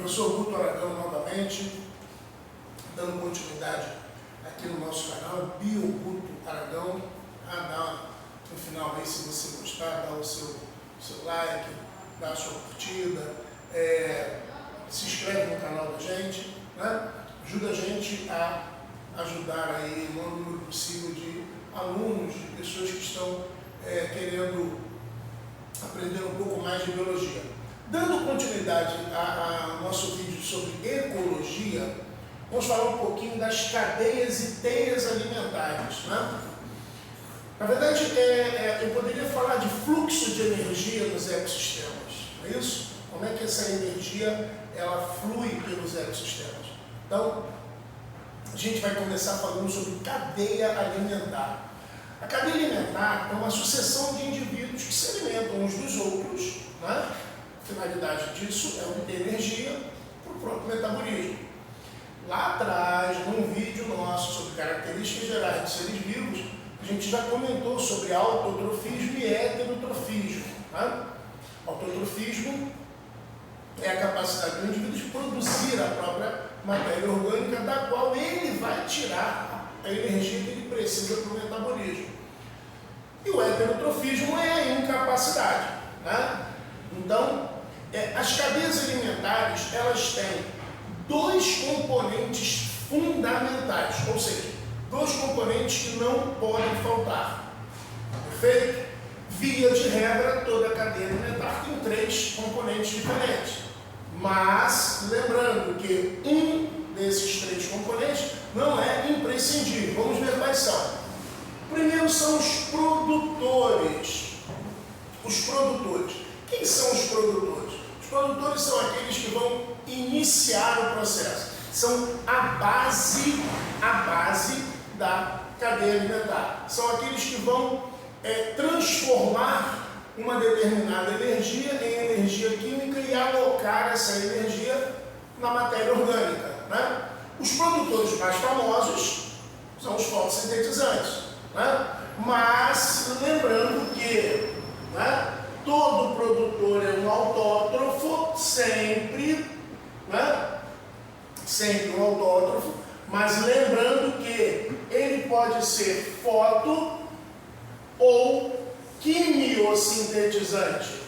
Professor Guto Aragão novamente, dando continuidade aqui no nosso canal, Bio Guto Aragão. No final aí, se você gostar, dá o seu like, dá a sua curtida, se inscreve no canal da gente, né? Ajuda a gente a ajudar aí o maior número possível de alunos, de pessoas que estão querendo aprender um pouco mais de biologia. Dando continuidade ao nosso vídeo sobre ecologia, vamos falar um pouquinho das cadeias e teias alimentares, né? Na verdade, eu poderia falar de fluxo de energia nos ecossistemas, não é isso? Como é que essa energia ela flui pelos ecossistemas? Então, a gente vai começar falando sobre cadeia alimentar. A cadeia alimentar é uma sucessão de indivíduos que se alimentam uns dos outros, né? A finalidade disso é obter energia para o próprio metabolismo. Lá atrás, num vídeo nosso sobre características gerais de seres vivos, a gente já comentou sobre autotrofismo e heterotrofismo. Né? Autotrofismo é a capacidade do indivíduo de produzir a própria matéria orgânica, da qual ele vai tirar a energia que ele precisa para o metabolismo. E o heterotrofismo é a incapacidade. Né? Então, as cadeias alimentares, elas têm dois componentes fundamentais, ou seja, dois componentes que não podem faltar. Perfeito? Via de regra, toda a cadeia alimentar tem três componentes diferentes. Mas, lembrando que um desses três componentes não é imprescindível. Vamos ver quais são. Primeiro são os produtores. Os produtores. Quem são os produtores? Os produtores são aqueles que vão iniciar o processo. São a base da cadeia alimentar. São aqueles que vão transformar uma determinada energia em energia química e alocar essa energia na matéria orgânica. Né? Os produtores mais famosos são os fotossintetizantes. Né? Mas, lembrando que todo produtor é um autótrofo, sempre, sempre um autótrofo, mas lembrando que ele pode ser foto ou quimiosintetizante.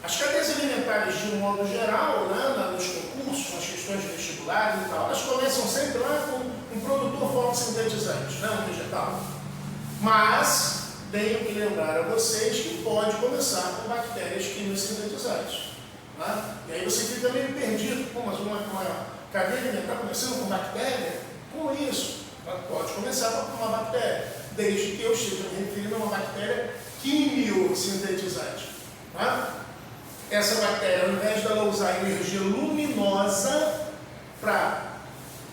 As cadeias alimentares, de um modo geral, nos concursos, nas questões vestibulares e tal, elas começam sempre lá com um produtor fotossintetizante, um vegetal. Mas tenho que lembrar a vocês que pode começar com bactérias quimiosintetizantes. E aí você fica meio perdido. Mas uma cadeia alimentar começando com bactéria? Como isso? Pode começar com uma bactéria, desde que eu esteja me referindo a uma bactéria quimiosintetizante. Essa bactéria, ao invés dela usar energia luminosa para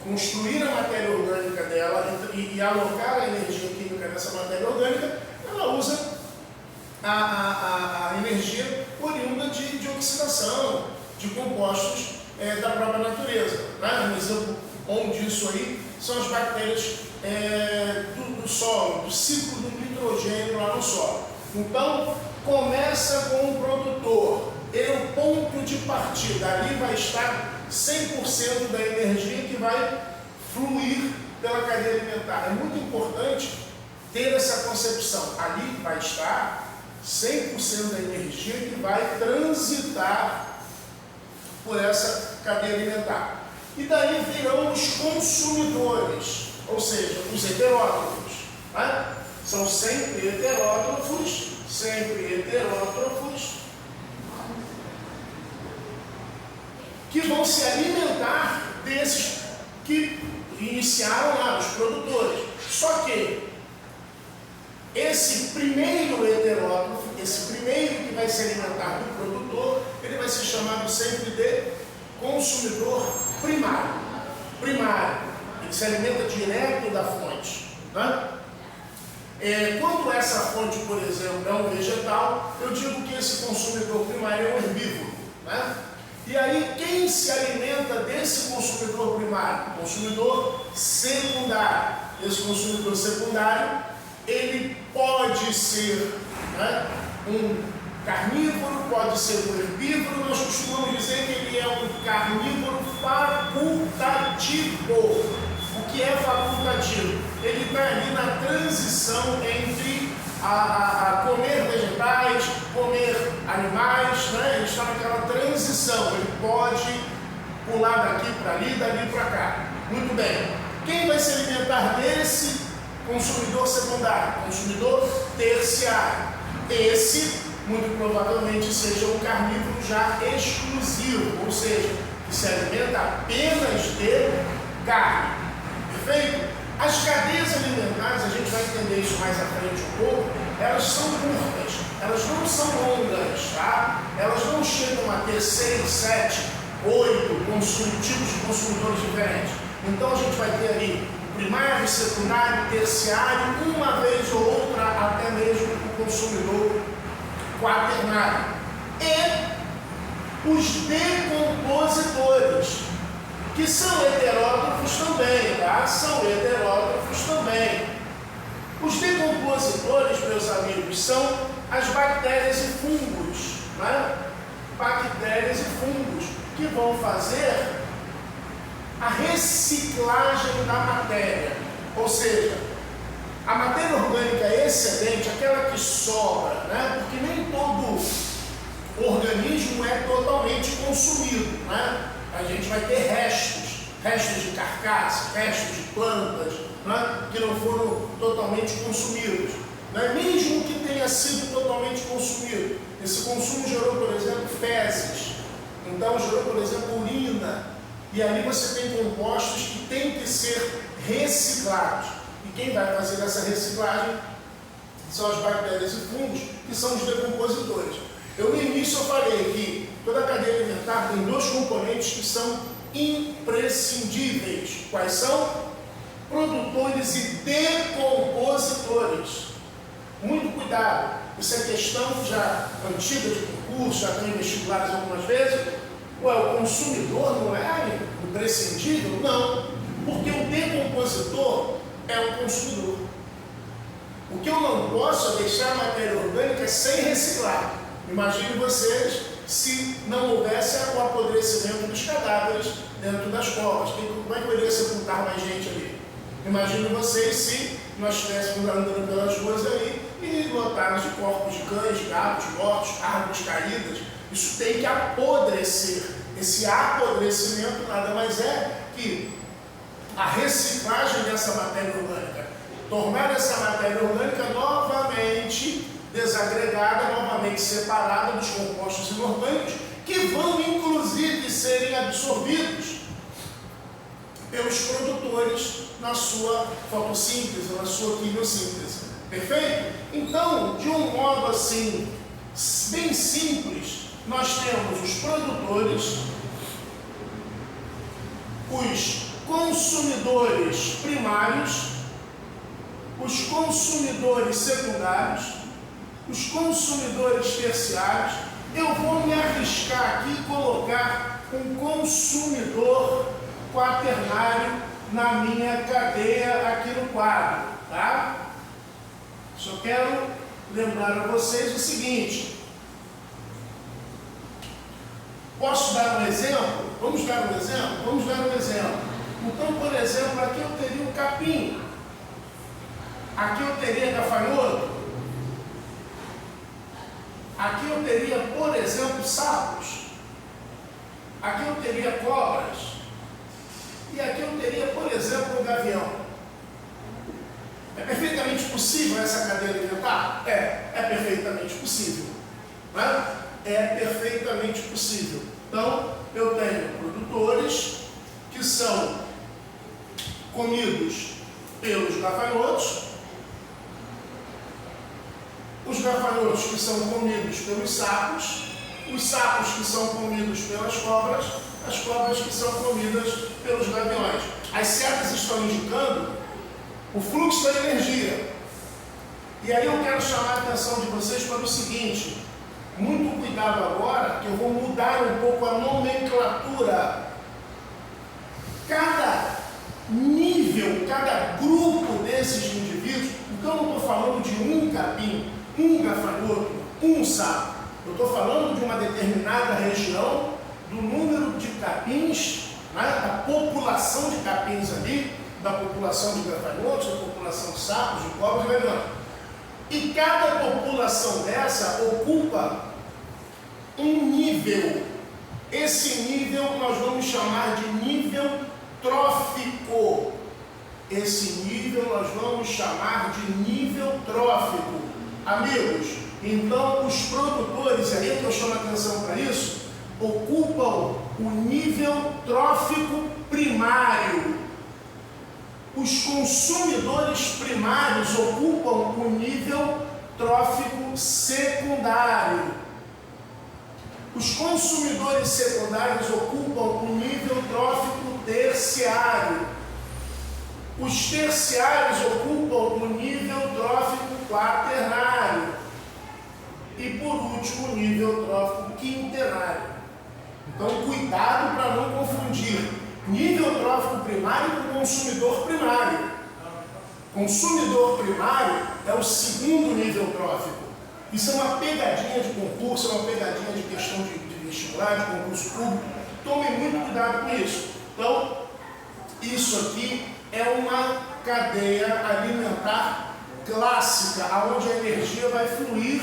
construir a matéria orgânica dela e alocar a energia química nessa matéria orgânica, ela usa a energia oriunda de oxidação, de compostos da própria natureza. Um exemplo bom disso aí são as bactérias do solo, do ciclo do nitrogênio lá no solo. Então, começa com o produtor. Ele é o ponto de partida. Ali vai estar 100% da energia que vai fluir pela cadeia alimentar. É muito importante ter essa concepção. Ali vai estar 100% da energia que vai transitar por essa cadeia alimentar. E daí virão os consumidores, ou seja, os heterótrofos. São sempre heterótrofos, que vão se alimentar desses que iniciaram lá, os produtores. Só que esse primeiro heterótrofo, esse primeiro que vai se alimentar do produtor, ele vai ser chamado sempre de consumidor primário. Ele se alimenta direto da fonte. Quando essa fonte, por exemplo, é um vegetal, eu digo que esse consumidor primário é um herbívoro. E aí, quem se alimenta desse consumidor primário? Consumidor secundário. Esse consumidor secundário ele pode ser, né, um carnívoro, pode ser um herbívoro. Nós costumamos dizer que ele é um carnívoro facultativo. O que é facultativo? Ele está ali na transição entre a comer vegetais, comer animais, né? Ele está naquela transição, ele pode pular daqui para ali, dali para cá. Muito bem. Quem vai se alimentar desse consumidor secundário? Consumidor terciário. Esse, muito provavelmente, seja um carnívoro já exclusivo, ou seja, que se alimenta apenas de carne. Perfeito? As cadeias alimentares, a gente vai entender isso mais à frente um pouco, elas são curtas, elas não são longas, tá? Elas não chegam a ter 6, 7, 8 tipos de consumidores diferentes. Então a gente vai ter ali o primário, secundário, terciário, uma vez ou outra, até mesmo o consumidor quaternário. E os decompositores, que são heterótrofos também, tá? São heterótrofos também. Os decompositores, meus amigos, são as bactérias e fungos, né? Bactérias e fungos, que vão fazer a reciclagem da matéria. Ou seja, a matéria orgânica excedente, aquela que sobra, né? Porque nem todo organismo é totalmente consumido, né? A gente vai ter restos de carcaça, restos de plantas, né, que não foram totalmente consumidos. Né? Mesmo que tenha sido totalmente consumido, esse consumo gerou, por exemplo, fezes, então gerou, por exemplo, urina, e ali você tem compostos que têm que ser reciclados. E quem vai fazer essa reciclagem são as bactérias e fungos, que são os decompositores. No início eu falei que toda a cadeia alimentar tem dois componentes que são imprescindíveis. Quais são? Produtores e decompositores. Muito cuidado. Isso é questão já antiga de concurso, já tem vestibulares algumas vezes. Ué, o consumidor não é imprescindível? Não. Porque o decompositor é o consumidor. O que eu não posso é deixar a matéria orgânica sem reciclar. Imagine vocês se não houvesse o apodrecimento dos cadáveres dentro das covas. Como é que eu iria sepultar mais gente ali? Imagine vocês se nós estivéssemos andando pelas ruas ali e lotados de corpos de cães, gatos mortos, árvores caídas. Isso tem que apodrecer. Esse apodrecimento nada mais é que a reciclagem dessa matéria orgânica. Tornar essa matéria orgânica novamente desagregada, novamente separada dos compostos inorgânicos, que vão inclusive serem absorvidos pelos produtores na sua fotossíntese, na sua quimiossíntese. Perfeito? Então, de um modo assim, bem simples, nós temos os produtores, os consumidores primários, os consumidores secundários, os consumidores terciários. Eu vou me arriscar aqui e colocar um consumidor quaternário na minha cadeia aqui no quadro, tá? Só quero lembrar a vocês o seguinte. Posso dar um exemplo? Vamos dar um exemplo? Vamos dar um exemplo. Então, por exemplo, aqui eu teria um capim. Aqui eu teria gafanhoto. Aqui eu teria, por exemplo, sapos. Aqui eu teria cobras. E aqui eu teria, por exemplo, um gavião. É perfeitamente possível essa cadeia alimentar? É perfeitamente possível. Né? É perfeitamente possível. Então, eu tenho produtores que são comidos pelos gafanhotos, os gafanhotos que são comidos pelos sapos, os sapos que são comidos pelas cobras, as cobras que são comidas pelos gaviões. As setas estão indicando o fluxo da energia. E aí eu quero chamar a atenção de vocês para o seguinte: muito cuidado agora, que eu vou mudar um pouco a nomenclatura. Cada nível, cada grupo desses indivíduos, o que Então eu não estou falando de um capim, um gafanhoto, um sapo. Eu estou falando de uma determinada região, do número de capins, né, da população de capins ali, da população de gafanhotos, da população de sapos, de cobras e gafanhotos. E cada população dessa ocupa um nível. Esse nível nós vamos chamar de nível trófico. Esse nível nós vamos chamar de nível trófico. Amigos, então os produtores, aí que eu chamo a atenção para isso, ocupam o nível trófico primário. Os consumidores primários ocupam o nível trófico secundário. Os consumidores secundários ocupam o nível trófico terciário. Os terciários ocupam o nível trófico quaternário. E por último, o nível trófico quintenário. Então, cuidado para não confundir nível trófico primário com consumidor primário. Consumidor primário é o segundo nível trófico. Isso é uma pegadinha de concurso, é uma pegadinha de questão de vestibular, de concurso público. Tomem muito cuidado com isso. Então, isso aqui é uma cadeia alimentar clássica, onde a energia vai fluir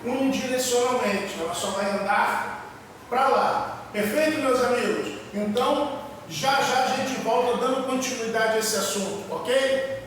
unidirecionalmente. Ela só vai andar para lá. Perfeito, meus amigos? Então, já já a gente volta dando continuidade a esse assunto, ok?